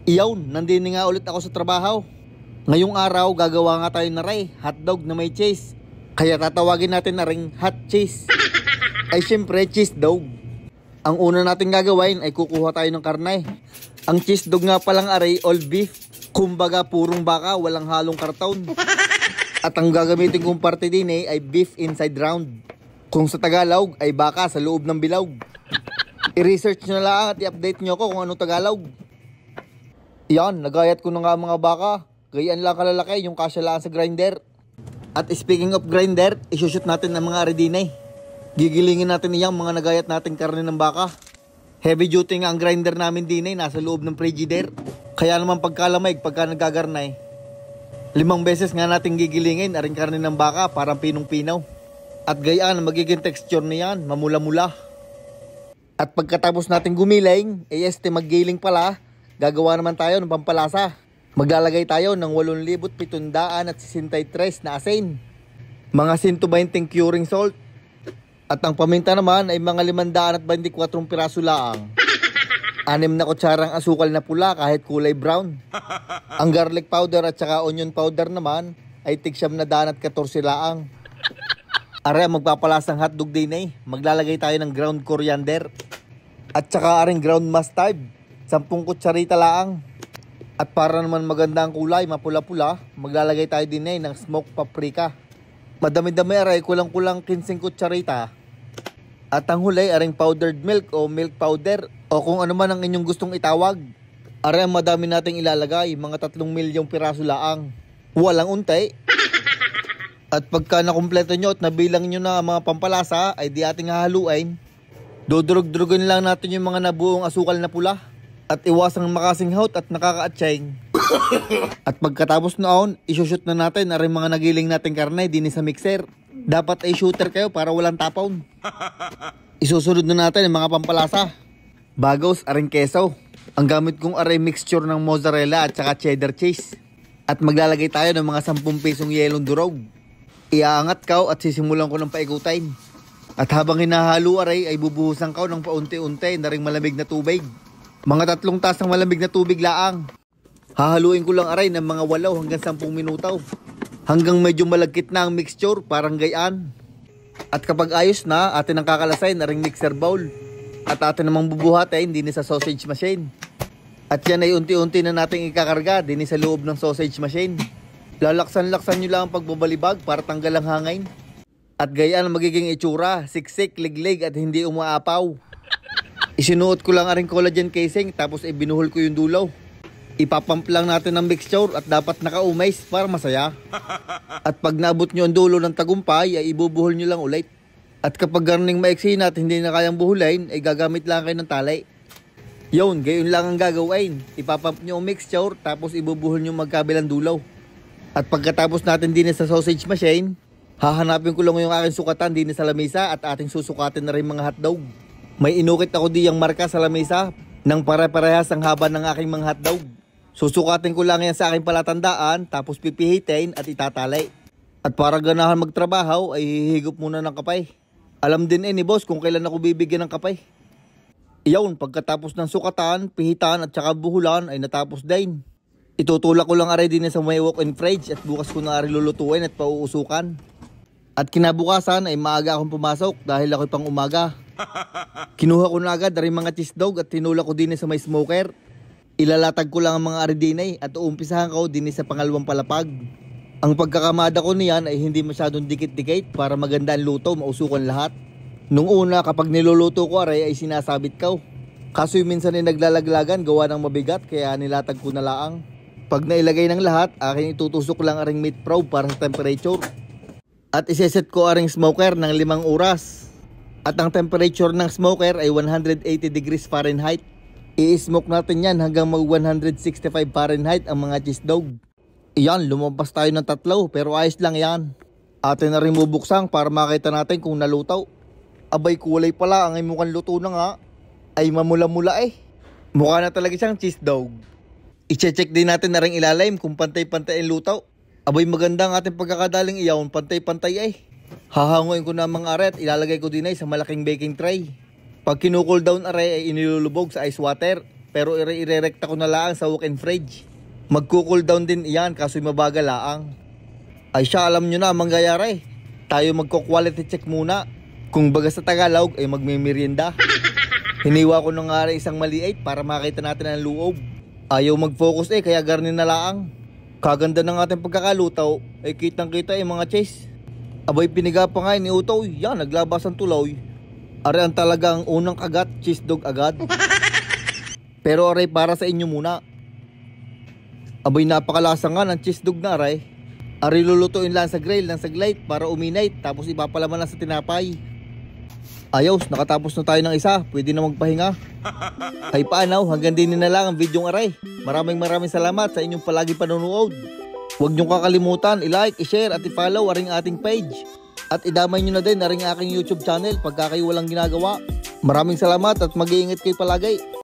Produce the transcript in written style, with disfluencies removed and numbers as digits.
Iyon, nandini nga ulit ako sa trabaho. Ngayong araw, gagawa nga tayo na hotdog na may cheese. Kaya tatawagin natin na ring hot cheese. Ay syempre, cheese dog. Ang una natin gagawin ay kukuha tayo ng karne. Ang cheese dog nga palang aray, all beef. Kumbaga purong baka, walang halong karton. At ang gagamitin kong parte din ay beef inside round. Kung sa Tagalog ay baka sa loob ng bilog. I-research nyo lang at i-update nyo ko kung anong Tagalog. Yan, nagayat ko na nga mga baka. Gayaan lang kalalaki yung kasya lang sa grinder. At speaking of grinder, isushoot natin ng mga aridine. Gigilingin natin iyang mga nagayat natin karne ng baka. Heavy duty nga ang grinder namin din nasa loob ng frigidaire. Kaya naman pagkalamig, pagka nagagarnay, 5 beses nga natin gigilingin aring karne ng baka parang pinong-pinaw. At gayaan magiging texture niyan, mamula-mula. At pagkatapos natin gumiling, maggiling pala, gagawa naman tayo ng pampalasa. Maglalagay tayo ng 8,763 na asin, mga 120 curing salt, at ang paminta naman ay mga 524 piraso laang. 6 na kutsarang asukal na pula kahit kulay brown. Ang garlic powder at saka onion powder naman ay tig-9 na daan at 14 laang. Are magpapalasang hotdog din maglalagay tayo ng ground coriander at saka aring ground mustard, 10 kutsarita laang. At para naman maganda ang kulay, mapula-pula, maglalagay tayo din ng smoked paprika. Madami-dami aray, kulang-kulang 15 kutsarita. At ang huli, aring powdered milk o milk powder o kung ano man ang inyong gustong itawag. Aray, ang madami nating ilalagay, mga 3 milyong piraso laang. Walang unti. At pagka nakumpleto nyo at nabilang nyo na mga pampalasa, ay di ating hahaluin. Dudurog-durugin lang natin yung mga nabuong asukal na pula. At iwasang makasinghot at nakaka-atsyeng. At pagkatapos noon, isushoot na natin aring mga nagiling natin karne din sa mixer. Dapat ay shooter kayo para walang tapon. Isusunod na natin ang mga pampalasa. Bagos aring keso. Ang gamit kong aray mixture ng mozzarella at saka cheddar cheese. At maglalagay tayo ng mga 10 pisong yelong durog. Iaangat ka at sisimulan ko ng paikutin. At habang hinahalo aray ay bubuhusan ka ng paunti-unti na ring malamig na tubig. Mga 3 tasang malamig na tubig laang. Hahaluin ko lang aray ng mga 8 hanggang 10 minuto. Hanggang medyo malagkit na ang mixture, parang gayaan. At kapag ayos na, atin ang kakalasay na ring mixer bowl. At atin namang bubuhatin din sa sausage machine. At yan ay unti-unti na nating ikakarga din sa loob ng sausage machine. Lalaksan-laksan nyo lang ang pagbabalibag para tanggal ang hangin. At gayaan ang magiging itsura, siksik, liglig at hindi umaapaw. Isinuot ko lang aring collagen casing tapos binuhol ko yung dulo. Ipapump lang natin ang mixture at dapat naka-umays para masaya. At pag naabot nyo ang dulo ng tagumpay ay ibubuhol nyo lang ulit. At kapag garning maiksi na at hindi na kayang buhulain ay gagamit lang kayo ng tali. Yun, gayon lang ang gagawin. Ipapump nyo ang mixture tapos ibubuhol nyo magkabilang dulo. At pagkatapos natin din sa sausage machine, hahanapin ko lang yung aking sukatan din sa lamesa at ating susukatin na rin mga hotdog. May inukit ako diyang marka sa lamesa nang pare-parehas ang haba ng aking mga hotdog. Susukatin ko lang yan sa aking palatandaan tapos pipihitin at itatali. At para ganahan magtrabaho ay hihigop muna ng kapay. Alam din ni boss kung kailan ako bibigyan ng kapay. Iyon, pagkatapos ng sukatan, pihitan at saka buhulan ay natapos din. Itutulak ko lang aray din sa may walk-in fridge at bukas ko na aray lulutuin at pauusukan. At kinabukasan ay maaga akong pumasok dahil ako'y pang umaga. Kinuha ko na agad rin mga cheese dog at tinulak ko din sa may smoker. Ilalatag ko lang ang mga aridinay at uumpisahan ko din sa pangalawang palapag. Ang pagkakamada ko niyan ay hindi masyadong dikit-dikit para maganda ang luto, mausukan lahat. Nung una kapag niluluto ko aray ay sinasabit ko. Kaso minsan ay naglalaglagan gawa ng mabigat kaya nilatag ko na laang. Pag nailagay ng lahat, aking itutusok lang aring meat probe para sa temperature. At iseset ko aring smoker ng 5 oras. At ang temperature ng smoker ay 180 degrees Fahrenheit. I-smoke natin yan hanggang mag 165 Fahrenheit ang mga cheese dog. Iyan, lumampas tayo ng 3 pero ayos lang yan. Atin na rin bubuksan para makita natin kung nalutaw. Abay kulay pala ang mukhang luto na nga. Ay mamula-mula Mukha na talaga siyang cheese dog. I-check din natin na rin ilalim kung pantay-pantay ang lutaw. Abay maganda ang ating pagkakadaling iyaw, pantay-pantay Hahanguin ko na mga are at ilalagay ko din sa malaking baking tray. Pag kinukool down are ay inilulubog sa ice water. pero ire-erekta ko na laang sa walk-in fridge. Magko-cool down din iyan kaso'y mabagal laang. Ay siya, alam nyo na mangyayari. Tayo magko-quality check muna. Kung baga sa Tagalog ay magmimerienda. Hiniwa ko nung nga isang maliit para makita natin ang loob. Ayaw mag-focus kaya garnin na laang. Kaganda ng ating pagkakalutaw ay kitang kita mga chase. Abay piniga pa nga ni Utoy. Yan, naglabas ang tuloy. Are ang talagang unang kagat, cheese dog agad. Pero aray para sa inyo muna. Abay napakalasa nga ng cheese dog na aray. Aray lulutuin lang sa grill ng saglite para uminate tapos ipapalaman lang sa tinapay. Ayos, nakatapos na tayo ng isa. Pwede na magpahinga. Ay paanaw, hanggang din na lang ang videong aray. Maraming salamat sa inyong palagi panonood. Huwag niyong kakalimutan i-like, i-share at i-follow aring ating page. At idamay niyo na din aring aking YouTube channel pagka kayo walang ginagawa. Maraming salamat at mag-iingat kayo palagi.